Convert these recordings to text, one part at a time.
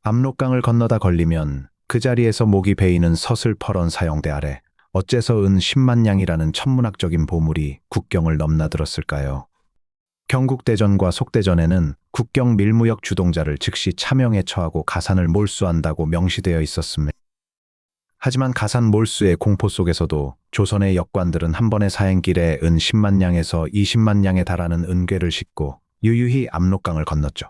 압록강을 건너다 걸리면 그 자리에서 목이 베이는 서슬퍼런 사형대 아래 어째서 은 10만 냥이라는 천문학적인 보물이 국경을 넘나들었을까요? 경국대전과 속대전에는 국경 밀무역 주동자를 즉시 차명에 처하고 가산을 몰수한다고 명시되어 있었습니다. 하지만 가산 몰수의 공포 속에서도 조선의 역관들은 한 번의 사행길에 은 10만 냥에서 20만 냥에 달하는 은괴를 싣고 유유히 압록강을 건넜죠.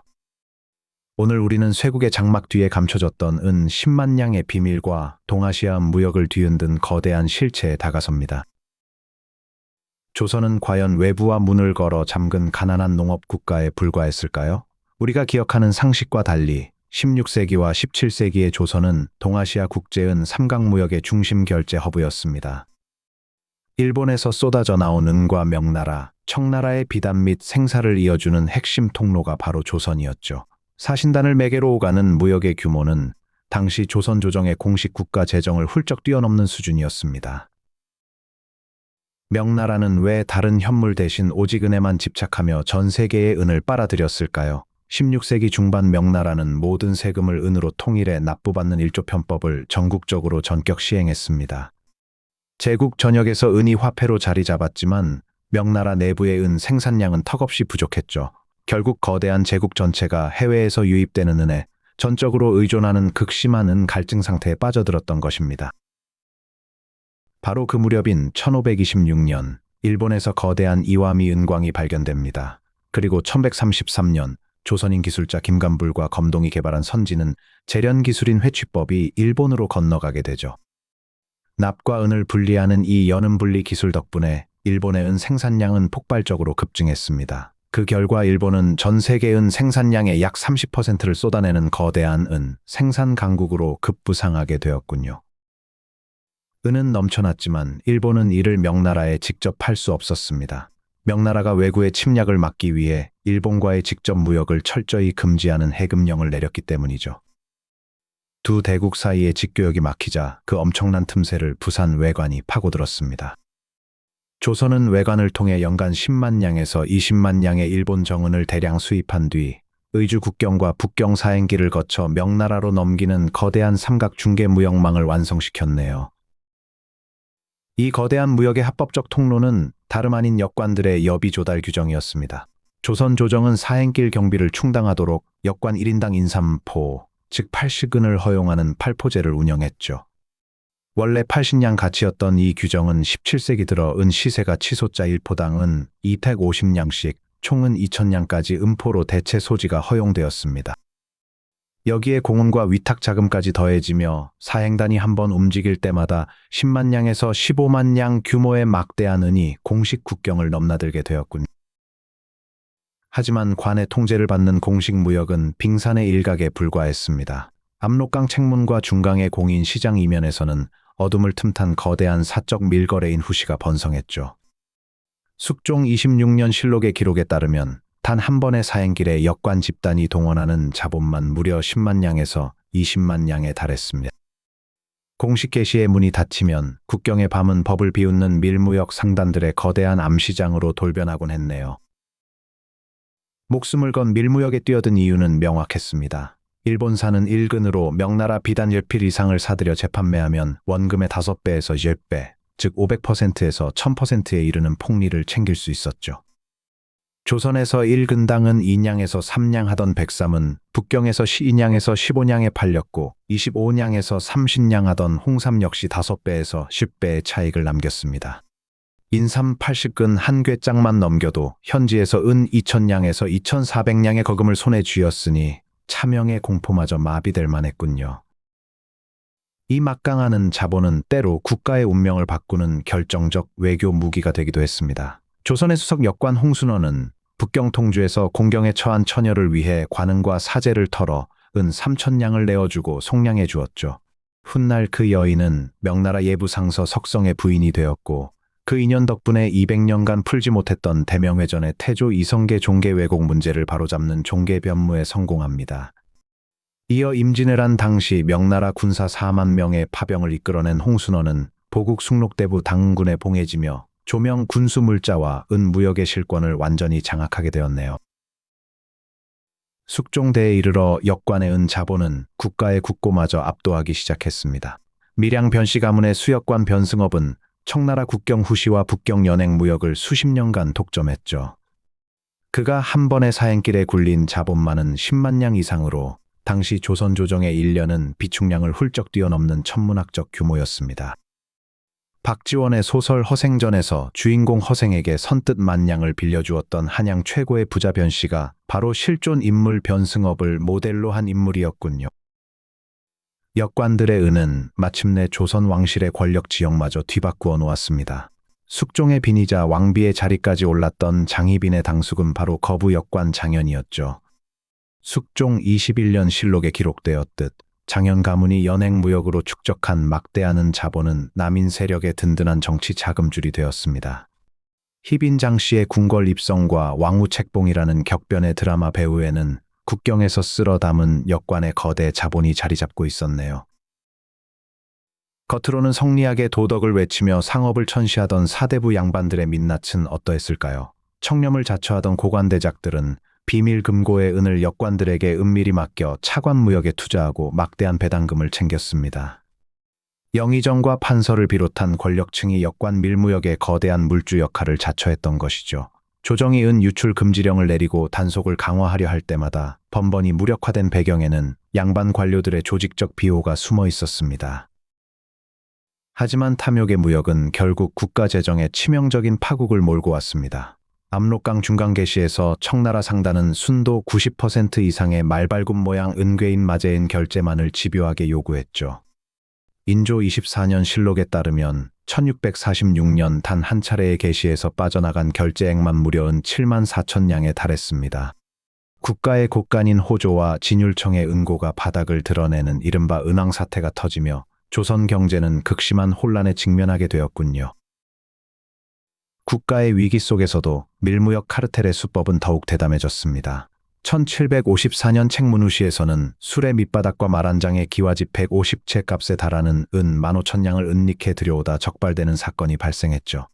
오늘 우리는 쇠국의 장막 뒤에 감춰졌던 은 10만 냥의 비밀과 동아시아 무역을 뒤흔든 거대한 실체에 다가섭니다. 조선은 과연 외부와 문을 걸어 잠근 가난한 농업 국가에 불과했을까요? 우리가 기억하는 상식과 달리 16세기와 17세기의 조선은 동아시아 국제은 삼각무역의 중심 결제 허브였습니다. 일본에서 쏟아져 나온 은과 명나라, 청나라의 비단 및 생사를 이어주는 핵심 통로가 바로 조선이었죠. 사신단을 매개로 오가는 무역의 규모는 당시 조선 조정의 공식 국가 재정을 훌쩍 뛰어넘는 수준이었습니다. 명나라는 왜 다른 현물 대신 오직 은에만 집착하며 전 세계의 은을 빨아들였을까요? 16세기 중반 명나라는 모든 세금을 은으로 통일해 납부받는 일조 편법을 전국적으로 전격 시행했습니다. 제국 전역에서 은이 화폐로 자리 잡았지만 명나라 내부의 은 생산량은 턱없이 부족했죠. 결국 거대한 제국 전체가 해외에서 유입되는 은에 전적으로 의존하는 극심한 은 갈증 상태에 빠져들었던 것입니다. 바로 그 무렵인 1526년, 일본에서 거대한 이와미 은광이 발견됩니다. 그리고 1133년, 조선인 기술자 김감불과 검동이 개발한 선지는 재련 기술인 회취법이 일본으로 건너가게 되죠. 납과 은을 분리하는 이 연은 분리 기술 덕분에 일본의 은 생산량은 폭발적으로 급증했습니다. 그 결과 일본은 전 세계 은 생산량의 약 30%를 쏟아내는 거대한 은 생산 강국으로 급부상하게 되었군요. 은은 넘쳐났지만 일본은 이를 명나라에 직접 팔 수 없었습니다. 명나라가 왜구의 침략을 막기 위해 일본과의 직접 무역을 철저히 금지하는 해금령을 내렸기 때문이죠. 두 대국 사이의 직교역이 막히자 그 엄청난 틈새를 부산 외관이 파고들었습니다. 조선은 외관을 통해 연간 10만 냥에서 20만 냥의 일본 정은을 대량 수입한 뒤 의주 국경과 북경 사행길을 거쳐 명나라로 넘기는 거대한 삼각 중개 무역망을 완성시켰네요. 이 거대한 무역의 합법적 통로는 다름 아닌 역관들의 여비 조달 규정이었습니다. 조선 조정은 사행길 경비를 충당하도록 역관 1인당 인삼포, 즉 80은을 허용하는 팔포제를 운영했죠. 원래 80냥 가치였던 이 규정은 17세기 들어 은 시세가 치소자 1포당 은 250냥씩 총 은 2000냥까지 음포로 대체 소지가 허용되었습니다. 여기에 공은과 위탁 자금까지 더해지며 사행단이 한 번 움직일 때마다 10만 냥에서 15만 냥 규모의 막대한 은이 공식 국경을 넘나들게 되었군요. 하지만 관의 통제를 받는 공식 무역은 빙산의 일각에 불과했습니다. 압록강 책문과 중강의 공인 시장 이면에서는 어둠을 틈탄 거대한 사적 밀거래인 후시가 번성했죠. 숙종 26년 실록의 기록에 따르면 단 한 번의 사행길에 역관 집단이 동원하는 자본만 무려 10만 냥에서 20만 냥에 달했습니다. 공식 게시의 문이 닫히면 국경의 밤은 법을 비웃는 밀무역 상단들의 거대한 암시장으로 돌변하곤 했네요. 목숨을 건 밀무역에 뛰어든 이유는 명확했습니다. 일본산은 1근으로 명나라 비단 10필 이상을 사들여 재판매하면 원금의 5배에서 10배, 즉 500%에서 1000%에 이르는 폭리를 챙길 수 있었죠. 조선에서 1근당은 2냥에서 3냥 하던 백삼은 북경에서 12냥에서 15냥에 팔렸고 25냥에서 30냥 하던 홍삼 역시 5배에서 10배의 차익을 남겼습니다. 인삼 80근 한 궤짝만 넘겨도 현지에서 은 2000냥에서 2400냥의 거금을 손에 쥐었으니 차명의 공포마저 마비될 만했군요. 이 막강한 자본은 때로 국가의 운명을 바꾸는 결정적 외교 무기가 되기도 했습니다. 조선의 수석 역관 홍순원은 북경 통주에서 공경에 처한 처녀를 위해 관은과 사제를 털어 은 3000냥을 내어주고 속량해 주었죠. 훗날 그 여인은 명나라 예부상서 석성의 부인이 되었고 그 인연 덕분에 200년간 풀지 못했던 대명회전의 태조 이성계 종계 왜곡 문제를 바로잡는 종계 변무에 성공합니다. 이어 임진왜란 당시 명나라 군사 4만 명의 파병을 이끌어낸 홍순원은 보국 숭록대부 당군에 봉해지며 조명 군수 물자와 은 무역의 실권을 완전히 장악하게 되었네요. 숙종대에 이르러 역관의 은 자본은 국가의 국고마저 압도하기 시작했습니다. 밀양 변씨 가문의 수역관 변승업은 청나라 국경 후시와 북경 연행 무역을 수십 년간 독점했죠. 그가 한 번의 사행길에 굴린 자본만은 10만 량 이상으로 당시 조선 조정의 1년은 비축량을 훌쩍 뛰어넘는 천문학적 규모였습니다. 박지원의 소설 허생전에서 주인공 허생에게 선뜻 만냥을 빌려주었던 한양 최고의 부자 변씨가 바로 실존 인물 변승업을 모델로 한 인물이었군요. 역관들의 은은 마침내 조선 왕실의 권력 지형마저 뒤바꾸어 놓았습니다. 숙종의 빈이자 왕비의 자리까지 올랐던 장희빈의 당숙은 바로 거부 역관 장현이었죠. 숙종 21년 실록에 기록되었듯 장현 가문이 연행무역으로 축적한 막대한 은 자본은 남인 세력의 든든한 정치 자금줄이 되었습니다. 희빈장 씨의 궁궐 입성과 왕후 책봉이라는 격변의 드라마 배후에는 국경에서 쓸어 담은 역관의 거대 자본이 자리 잡고 있었네요. 겉으로는 성리하게 도덕을 외치며 상업을 천시하던 사대부 양반들의 민낯은 어떠했을까요? 청렴을 자처하던 고관대작들은 비밀 금고의 은을 역관들에게 은밀히 맡겨 차관무역에 투자하고 막대한 배당금을 챙겼습니다. 영의정과 판서를 비롯한 권력층이 역관 밀무역의 거대한 물주 역할을 자처했던 것이죠. 조정이 은 유출 금지령을 내리고 단속을 강화하려 할 때마다 번번이 무력화된 배경에는 양반 관료들의 조직적 비호가 숨어 있었습니다. 하지만 탐욕의 무역은 결국 국가 재정에 치명적인 파국을 몰고 왔습니다. 압록강 중간계시에서 청나라 상단은 순도 90% 이상의 말발굽 모양 은괴인 마제인 결제만을 집요하게 요구했죠. 인조 24년 실록에 따르면 1646년 단 한 차례의 계시에서 빠져나간 결제액만 무려 은 7만 4천 량에 달했습니다. 국가의 곳간인 호조와 진율청의 은고가 바닥을 드러내는 이른바 은왕 사태가 터지며 조선 경제는 극심한 혼란에 직면하게 되었군요. 국가의 위기 속에서도 밀무역 카르텔의 수법은 더욱 대담해졌습니다. 1754년 책문우시에서는 술의 밑바닥과 말 한 장의 기와집 150채 값에 달하는 은 15,000량을 은닉해 들여오다 적발되는 사건이 발생했죠.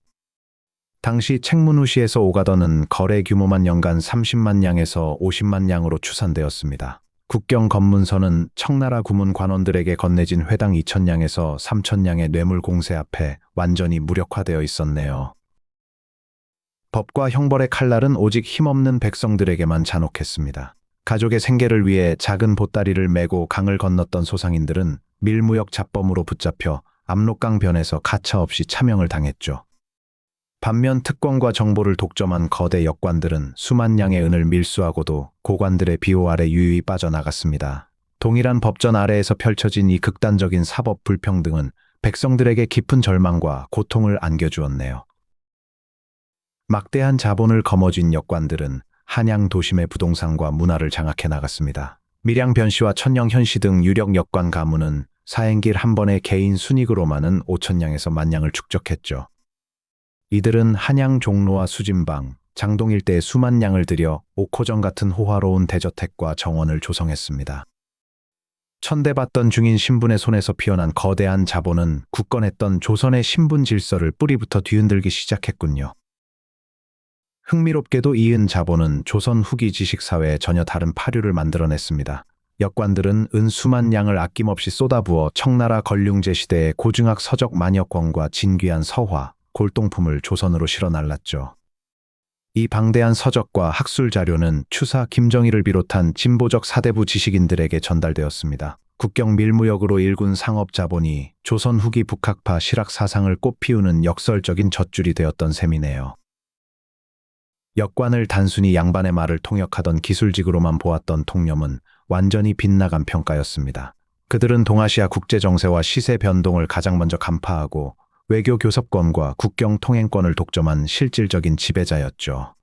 당시 책문우시에서 오가던 은 거래 규모만 연간 30만 량에서 50만 량으로 추산되었습니다. 국경 검문서는 청나라 구문 관원들에게 건네진 회당 2,000량에서 3,000량의 뇌물 공세 앞에 완전히 무력화되어 있었네요. 법과 형벌의 칼날은 오직 힘없는 백성들에게만 잔혹했습니다. 가족의 생계를 위해 작은 보따리를 메고 강을 건넜던 소상인들은 밀무역 잡범으로 붙잡혀 압록강 변에서 가차없이 차명을 당했죠. 반면 특권과 정보를 독점한 거대 역관들은 수만 량의 은을 밀수하고도 고관들의 비호 아래 유유히 빠져나갔습니다. 동일한 법전 아래에서 펼쳐진 이 극단적인 사법 불평등은 백성들에게 깊은 절망과 고통을 안겨주었네요. 막대한 자본을 거머쥔 역관들은 한양 도심의 부동산과 문화를 장악해 나갔습니다. 밀양 변씨와 천령 현씨 등 유력 역관 가문은 사행길 한 번의 개인 순익으로만은 5,000량에서 10,000량을 축적했죠. 이들은 한양 종로와 수진방, 장동 일대에 수만 량을 들여 옥호정 같은 호화로운 대저택과 정원을 조성했습니다. 천대받던 중인 신분의 손에서 피어난 거대한 자본은 굳건했던 조선의 신분 질서를 뿌리부터 뒤흔들기 시작했군요. 흥미롭게도 이은 자본은 조선 후기 지식사회에 전혀 다른 파류를 만들어냈습니다. 역관들은 은 수만 량을 아낌없이 쏟아부어 청나라 건륭제 시대의 고증학 서적 만여 권과 진귀한 서화, 골동품을 조선으로 실어 날랐죠. 이 방대한 서적과 학술 자료는 추사 김정일을 비롯한 진보적 사대부 지식인들에게 전달되었습니다. 국경 밀무역으로 일군 상업 자본이 조선 후기 북학파 실학 사상을 꽃피우는 역설적인 젖줄이 되었던 셈이네요. 역관을 단순히 양반의 말을 통역하던 기술직으로만 보았던 통념은 완전히 빗나간 평가였습니다. 그들은 동아시아 국제 정세와 시세 변동을 가장 먼저 간파하고 외교 교섭권과 국경 통행권을 독점한 실질적인 지배자였죠.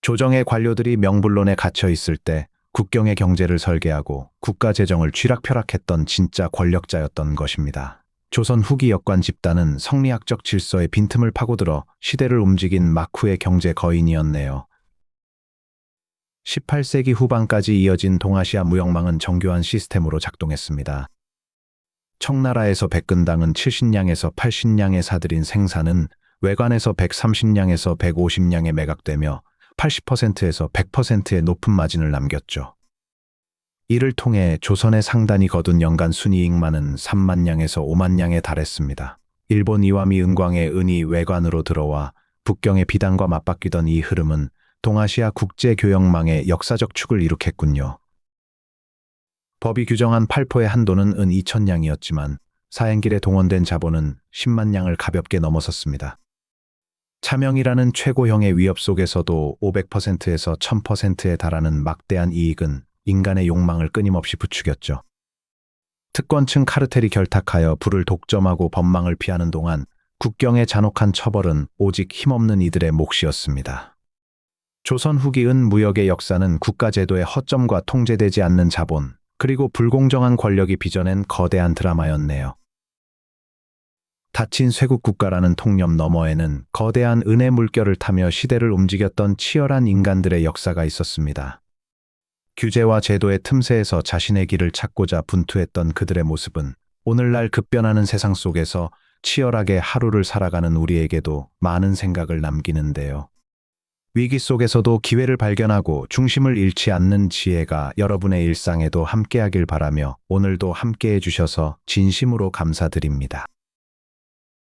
조정의 관료들이 명분론에 갇혀 있을 때 국경의 경제를 설계하고 국가 재정을 쥐락펴락했던 진짜 권력자였던 것입니다. 조선 후기 역관 집단은 성리학적 질서의 빈틈을 파고들어 시대를 움직인 막후의 경제 거인이었네요. 18세기 후반까지 이어진 동아시아 무역망은 정교한 시스템으로 작동했습니다. 청나라에서 백근당은 70량에서 80량에 사들인 생산은 외관에서 130량에서 150량에 매각되며 80%에서 100%의 높은 마진을 남겼죠. 이를 통해 조선의 상단이 거둔 연간 순이익만은 3만 냥에서 5만 냥에 달했습니다. 일본 이와미 은광의 은이 외관으로 들어와 북경의 비단과 맞바뀌던 이 흐름은 동아시아 국제교역망의 역사적 축을 이룩했군요. 법이 규정한 팔포의 한도는 은 2천 냥이었지만 사행길에 동원된 자본은 10만 냥을 가볍게 넘어섰습니다. 차명이라는 최고형의 위협 속에서도 500%에서 1000%에 달하는 막대한 이익은 인간의 욕망을 끊임없이 부추겼죠. 특권층 카르텔이 결탁하여 부를 독점하고 법망을 피하는 동안 국경의 잔혹한 처벌은 오직 힘없는 이들의 몫이었습니다. 조선 후기 은 무역의 역사는 국가제도의 허점과 통제되지 않는 자본, 그리고 불공정한 권력이 빚어낸 거대한 드라마였네요. 닫힌 쇄국 국가라는 통념 너머에는 거대한 은의 물결을 타며 시대를 움직였던 치열한 인간들의 역사가 있었습니다. 규제와 제도의 틈새에서 자신의 길을 찾고자 분투했던 그들의 모습은 오늘날 급변하는 세상 속에서 치열하게 하루를 살아가는 우리에게도 많은 생각을 남기는데요. 위기 속에서도 기회를 발견하고 중심을 잃지 않는 지혜가 여러분의 일상에도 함께하길 바라며 오늘도 함께해 주셔서 진심으로 감사드립니다.